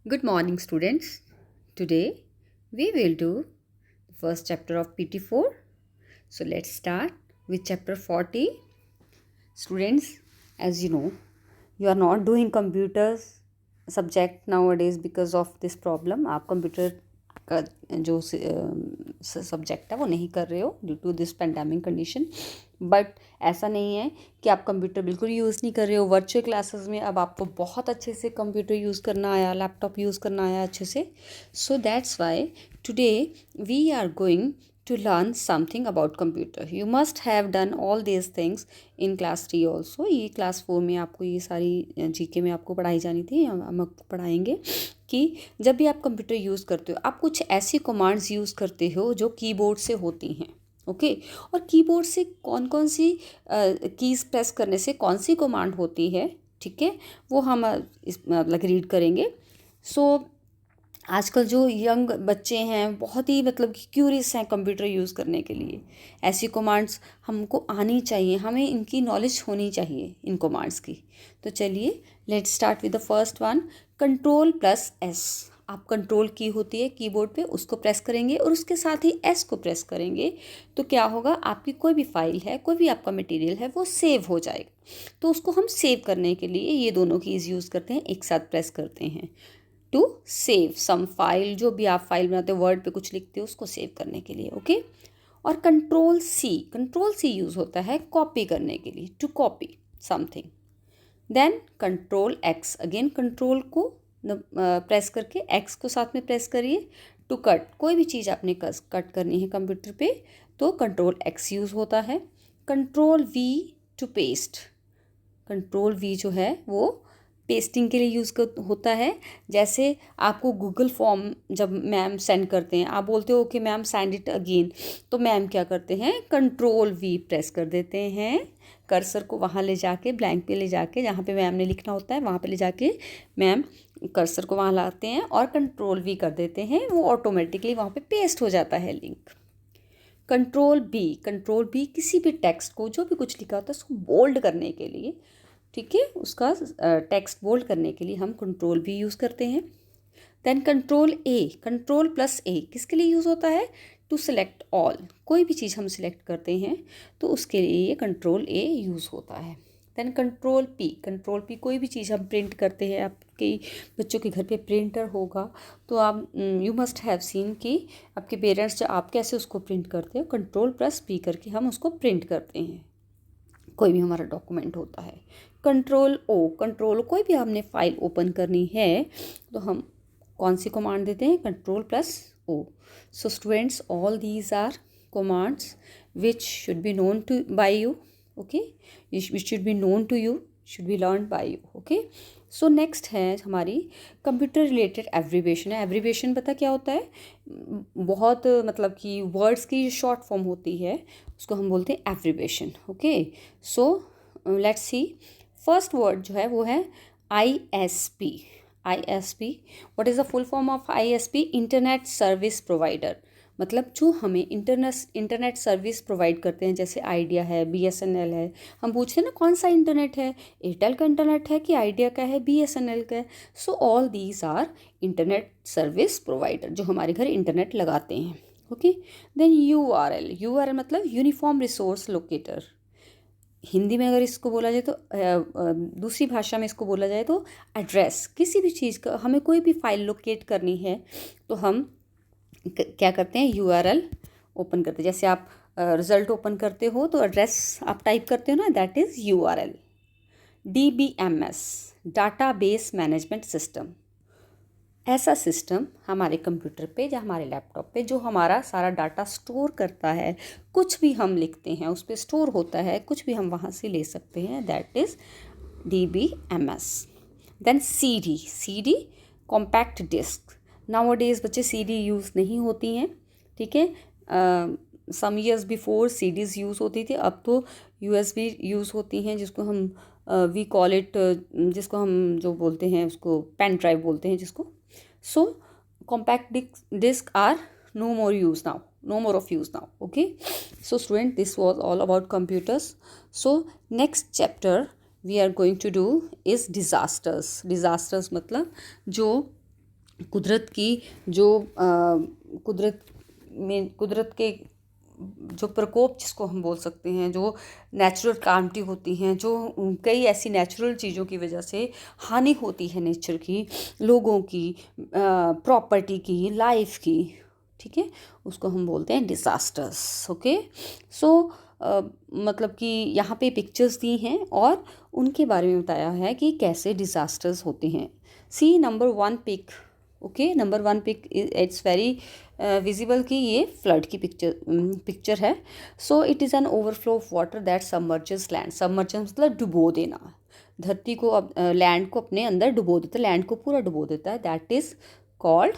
Good morning, students. Today we will do the first chapter of PT4. So let's start with chapter 40. Students, as you know, you are not doing computers subject nowadays because of this problem. आप computer का जो subject है वो नहीं कर रहे हो due to this pandemic condition. But ऐसा नहीं है कि आप कंप्यूटर बिल्कुल यूज़ नहीं कर रहे हो. वर्चुअल क्लासेस में अब आपको बहुत अच्छे से कंप्यूटर यूज़ करना आया, लैपटॉप यूज़ करना आया अच्छे से. So that's why today we are going to learn something about computer. You must have done all these things in class 3 also. ये class 4 में आपको ये सारी जीके में आपको पढ़ाई जानी थी. हम आपको पढ़ाएंगे कि जब भी आप कंप्यूटर यूज़ करते हो आप कुछ ऐसी कमांड्स यूज़ करते हो जो कीबोर्ड से होती हैं. ओके और कीबोर्ड से कौन कौन सी कीज़ प्रेस करने से कौन सी कमांड होती है, ठीक है, वो हम इस मतलब रीड करेंगे. सो आजकल जो यंग बच्चे हैं बहुत ही मतलब क्यूरियस हैं कंप्यूटर यूज़ करने के लिए. ऐसी कमांड्स हमको आनी चाहिए, हमें इनकी नॉलेज होनी चाहिए इन कमांड्स की. तो चलिए let's start with the first one. Control plus S. आप कंट्रोल की होती है कीबोर्ड पे, उसको प्रेस करेंगे और उसके साथ ही एस को प्रेस करेंगे तो क्या होगा, आपकी कोई भी फाइल है, कोई भी आपका मटेरियल है वो सेव हो जाएगा. तो उसको हम सेव करने के लिए ये दोनों कीज़ यूज़ करते हैं, एक साथ प्रेस करते हैं टू सेव सम फाइल. जो भी आप फाइल बनाते हो, वर्ड पे कुछ लिखते हो, उसको सेव करने के लिए. ओके और कंट्रोल सी यूज़ होता है कॉपी करने के लिए, to copy something. Then control x, again control को प्रेस करके एक्स को साथ में प्रेस करिए टू कट. कोई भी चीज़ आपने कट करनी है कंप्यूटर पे तो कंट्रोल एक्स यूज़ होता है. Control v to paste. Control v जो है वो पेस्टिंग के लिए यूज़ होता है. जैसे आपको गूगल फॉर्म जब मैम सेंड करते हैं, आप बोलते हो कि मैम सेंड इट अगेन, तो मैम क्या करते हैं, कंट्रोल वी प्रेस कर देते हैं. कर्सर को वहाँ ले जाके, ब्लैंक पे ले जाके, जहाँ पे मैम ने लिखना होता है वहाँ पे ले जाके मैम कर्सर को वहाँ लाते हैं और कंट्रोल वी कर देते हैं. वो ऑटोमेटिकली वहाँ पे पेस्ट हो जाता है लिंक. कंट्रोल बी किसी भी टेक्स्ट को, जो भी कुछ लिखा होता है उसको बोल्ड करने के लिए, ठीक है, उसका टेक्स्ट बोल्ड करने के लिए हम कंट्रोल भी यूज़ करते हैं. देन कंट्रोल प्लस ए किसके लिए यूज़ होता है, टू सेलेक्ट ऑल. कोई भी चीज़ हम सिलेक्ट करते हैं तो उसके लिए ये कंट्रोल ए यूज़ होता है. देन कंट्रोल पी कोई भी चीज़ हम प्रिंट करते हैं, आपके बच्चों के घर पे प्रिंटर होगा तो आप यू मस्ट हैव सीन कि आपके पेरेंट्स जो आप कैसे उसको प्रिंट करते हो, कंट्रोल प्लस पी करके हम उसको प्रिंट करते हैं, कोई भी हमारा डॉक्यूमेंट होता है. कंट्रोल कोई भी हमने फाइल ओपन करनी है तो हम कौन सी कमांड देते हैं, control plus O. So students, all these are commands which should be known to by you. Okay which should be known to you, should be learn by you. Okay so next है हमारी computer related abbreviation है. Abbreviation पता क्या होता है, बहुत मतलब कि वर्ड्स की शॉर्ट फॉर्म होती है, उसको हम बोलते हैं abbreviation. Okay so let's see. First word जो है वो है ISP. What is the full form of ISP, internet service provider. मतलब जो हमें इंटरनेट सर्विस प्रोवाइड करते हैं, जैसे आइडिया है, BSNL है. हम पूछते हैं ना कौन सा इंटरनेट है, एयरटेल का इंटरनेट है कि आइडिया का है, BSNL का है. So all these are internet service provider जो हमारे घर इंटरनेट लगाते हैं. ओके देन URL मतलब यूनिफॉर्म रिसोर्स लोकेटर. हिंदी में अगर इसको बोला जाए तो दूसरी भाषा में इसको बोला जाए तो एड्रेस. किसी भी चीज़ का हमें कोई भी फाइल लोकेट करनी है तो हम क्या करते हैं, URL ओपन करते हैं. जैसे आप रिज़ल्ट ओपन करते हो तो एड्रेस आप टाइप करते हो ना, that is URL. DBMS, database management system. ऐसा सिस्टम हमारे कंप्यूटर पे या हमारे लैपटॉप पे जो हमारा सारा डाटा स्टोर करता है, कुछ भी हम लिखते हैं उस पर स्टोर होता है, कुछ भी हम वहाँ से ले सकते हैं, that is DBMS. Then CD compact disc. Nowadays बच्चे CD यूज़ नहीं होती हैं, ठीक है. Some years before CDs use होती थी, अब तो USB यूज़ होती हैं, जिसको हम वी कॉल इट, जिसको हम जो बोलते हैं उसको पेन ड्राइव बोलते हैं जिसको. So compact disk are no more of use now. Okay so student, this was all about computers. So next chapter we are going to do is disasters. मतलब जो कुदरत की जो कुदरत के जो प्रकोप जिसको हम बोल सकते हैं, जो नेचुरल क्लामिटी होती हैं, जो कई ऐसी नेचुरल चीज़ों की वजह से हानि होती है नेचर की, लोगों की, प्रॉपर्टी की, लाइफ की, ठीक है, उसको हम बोलते हैं डिज़ास्टर्स। ओके, सो मतलब कि यहाँ पे पिक्चर्स दी हैं और उनके बारे में बताया है कि कैसे डिज़ास्टर्स होते हैं। See number 1 pic. Okay, number 1 pic it's very visible कि ये फ्लड की पिक्चर है। So it is an overflow of water that submerges land. Submerges मतलब डुबो देना, धरती को, अब लैंड को अपने अंदर डुबो देता है, लैंड को पूरा डुबो देता है, that is called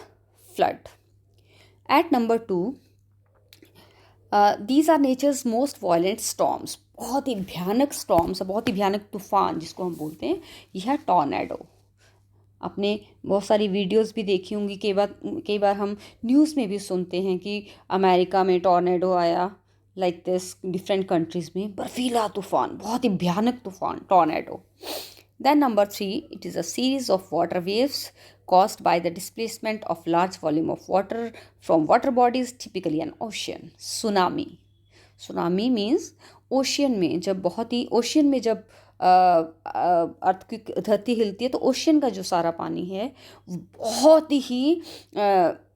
flood. At number 2, these are nature's most violent storms. बहुत ही भयानक स्टॉर्म्स, बहुत ही भयानक तूफान जिसको हम बोलते हैं, यह है टॉर्नेडो। आपने बहुत सारी वीडियोस भी देखी होंगी, कई बार हम न्यूज़ में भी सुनते हैं कि अमेरिका में टॉर्नेडो आया, लाइक दिस डिफरेंट कंट्रीज़ में बर्फीला तूफान, बहुत ही भयानक तूफान tornado. Then number 3, it is a series of water waves caused by the displacement of large volume of water from water bodies, typically an ocean. Tsunami. Tsunami means ocean में जब बहुत ही ओशियन में जब अर्थ की धरती हिलती है तो ओशियन का जो सारा पानी है बहुत ही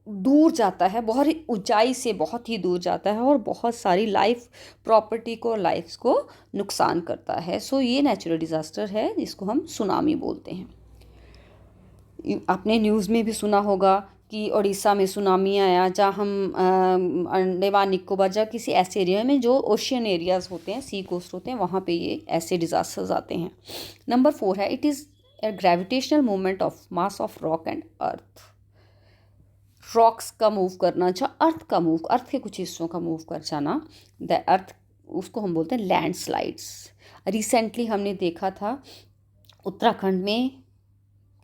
दूर जाता है, बहुत ही ऊंचाई से बहुत ही दूर जाता है और बहुत सारी लाइफ प्रॉपर्टी को, लाइफ्स को नुकसान करता है। सो ये नेचुरल डिज़ास्टर है जिसको हम सुनामी बोलते हैं। आपने न्यूज़ में भी सुना होगा कि उड़ीसा में सुनामी आया, जहाँ हम अंडमान निकोबार, जहाँ किसी ऐसे एरिया में जो ओशियन एरियाज़ होते हैं, सी कोस्ट होते हैं, वहाँ पे ये ऐसे डिज़ास्टर्स आते हैं। नंबर 4 है, it is a gravitational movement of mass of rock and earth. Rocks का मूव करना, जहाँ अर्थ के कुछ हिस्सों का मूव कर जाना, द अर्थ, उसको हम बोलते हैं लैंडस्लाइड्स। रिसेंटली हमने देखा था उत्तराखंड में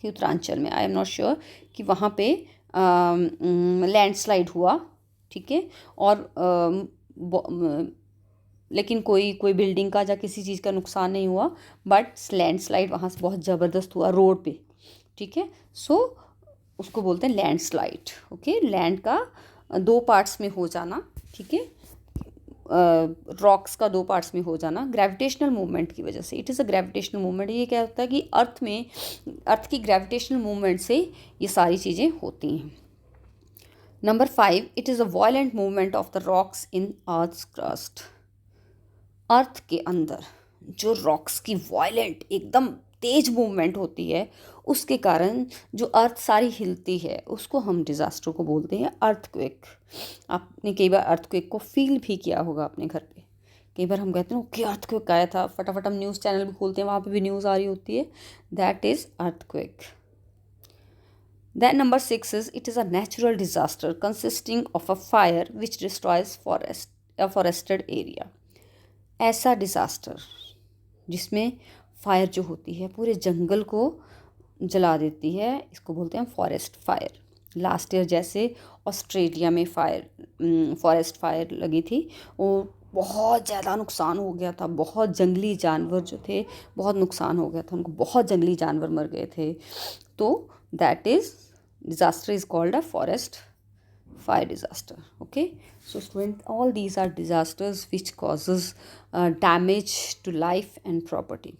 कि उत्तरांचल में, आई एम नॉट श्योर, कि वहाँ पे लैंडस्लाइड हुआ, ठीक है, और लेकिन कोई बिल्डिंग का या किसी चीज़ का नुकसान नहीं हुआ, बट लैंडस्लाइड वहाँ से बहुत ज़बरदस्त हुआ रोड पे, ठीक है। सो उसको बोलते हैं लैंडस्लाइड। ओके, लैंड का 2 पार्ट्स में हो जाना, ठीक है, रॉक्स का 2 पार्ट्स में हो जाना ग्रेविटेशनल मूवमेंट की वजह से। It is a gravitational movement. ये क्या होता है कि अर्थ की ग्रेविटेशनल मूवमेंट से ये सारी चीज़ें होती हैं। Number 5, it is a violent movement of the rocks in earth's crust. Earth के अंदर जो रॉक्स की वायलेंट एकदम तेज मूवमेंट होती है, उसके कारण जो अर्थ सारी हिलती है, उसको हम डिज़ास्टर को बोलते हैं अर्थक्वेक। आपने कई बार अर्थक्वेक को फील भी किया होगा अपने घर पे। कई बार हम कहते हैं कि अर्थक्वेक आया था, फटाफट हम न्यूज़ चैनल भी खोलते हैं, वहाँ पे भी न्यूज़ आ रही होती है, that is earthquake. Then number 6 is, it is a natural disaster consisting of a fire which destroys a forested area. ऐसा डिज़ास्टर जिसमें फायर जो होती है पूरे जंगल को जला देती है, इसको बोलते हैं फॉरेस्ट फायर। लास्ट ईयर जैसे ऑस्ट्रेलिया में फॉरेस्ट फायर लगी थी, वो बहुत ज़्यादा नुकसान हो गया था, बहुत जंगली जानवर जो थे बहुत नुकसान हो गया था उनको, बहुत जंगली जानवर मर गए थे। तो that is disaster is called a forest fire disaster. Okay, so student, all these are disasters which causes damage to life and property.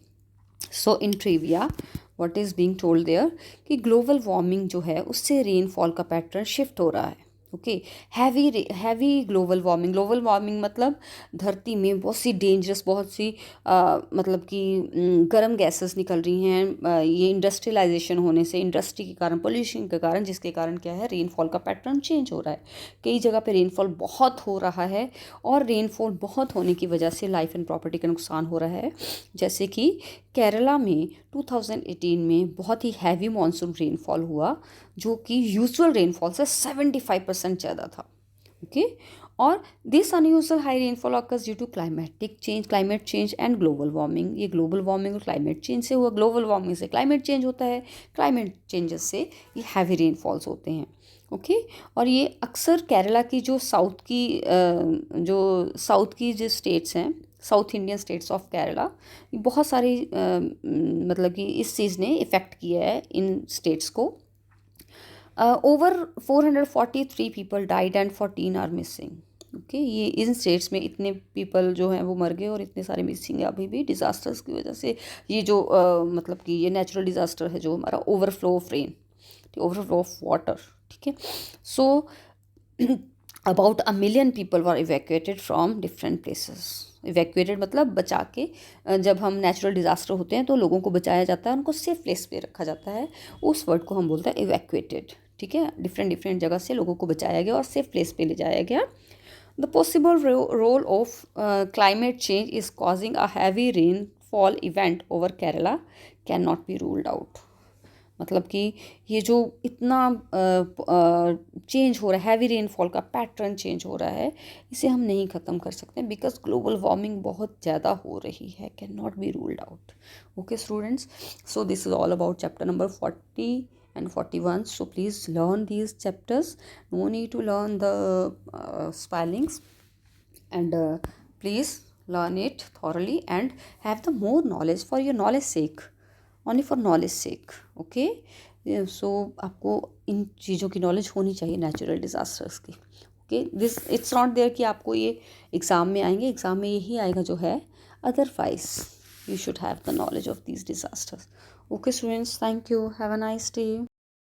So in trivia what is being told there कि global warming जो है उससे rainfall का pattern shift हो रहा है। Okay, heavy global warming मतलब धरती में बहुत सी डेंजरस, बहुत सी मतलब कि गर्म गैसेस निकल रही हैं, ये इंडस्ट्रियलाइजेशन होने से, इंडस्ट्री के कारण, पोल्यूशन के कारण, जिसके कारण क्या है, रेनफॉल का पैटर्न चेंज हो रहा है। कई जगह पे रेनफॉल बहुत हो रहा है और रेनफॉल बहुत होने की वजह से लाइफ एंड प्रॉपर्टी का नुकसान हो रहा है। जैसे कि केरला में 2018 में बहुत ही हैवी मानसून रेनफॉल हुआ, जो कि यूजुअल रेनफॉल से 75% ज़्यादा था। ओके, और this unusual high rainfall occurs due to climate change and global warming. ये ग्लोबल वार्मिंग और क्लाइमेट चेंज से हुआ। ग्लोबल वार्मिंग से क्लाइमेट चेंज होता है, क्लाइमेट चेंजेस से ये हैवी रेनफॉल्स होते हैं। ओके, और ये अक्सर केरला की जो साउथ की जो स्टेट्स हैं, south Indian states of Kerala, बहुत सारी मतलब कि इस चीज़ ने इफ़ेक्ट किया है इन स्टेट्स को। Over 443 people died and 14 are missing. Okay, ये इन स्टेट्स में इतने पीपल जो हैं वो मर गए और इतने सारे मिसिंग है अभी भी डिज़ास्टर्स की वजह से। ये जो मतलब कि ये नेचुरल डिज़ास्टर है जो हमारा overflow of rain, overflow of water, ठीक है। So about 1 million people were evacuated from different places. Evacuated मतलब बचा के, जब हम नेचुरल डिज़ास्टर होते हैं तो लोगों को बचाया जाता है, उनको सेफ प्लेस पे रखा जाता है, उस वर्ड को हम बोलते हैं इवैक्यूएटेड, ठीक है। डिफरेंट डिफरेंट जगह से लोगों को बचाया गया और सेफ प्लेस पे ले जाया गया। The possible role of climate change is causing a heavy rainfall event over Kerala can not be ruled out. मतलब कि ये जो इतना चेंज हो रहा है, हैवी रेनफॉल का पैटर्न चेंज हो रहा है, इसे हम नहीं ख़त्म कर सकते बिकॉज ग्लोबल वार्मिंग बहुत ज़्यादा हो रही है, can not be ruled out. Okay students, so this is all about chapter number 40 and 41. So please learn these chapters. No need to learn the spellings, and please learn it thoroughly and have the more knowledge for your knowledge sake, only for knowledge sake. Okay, so आपको इन चीज़ों की knowledge होनी चाहिए natural disasters की। Okay, this it's not there कि आपको ये exam में आएंगे, एग्ज़ाम में यही आएगा जो है, otherwise you should have the knowledge of these disasters. Okay students, thank you, have a nice day.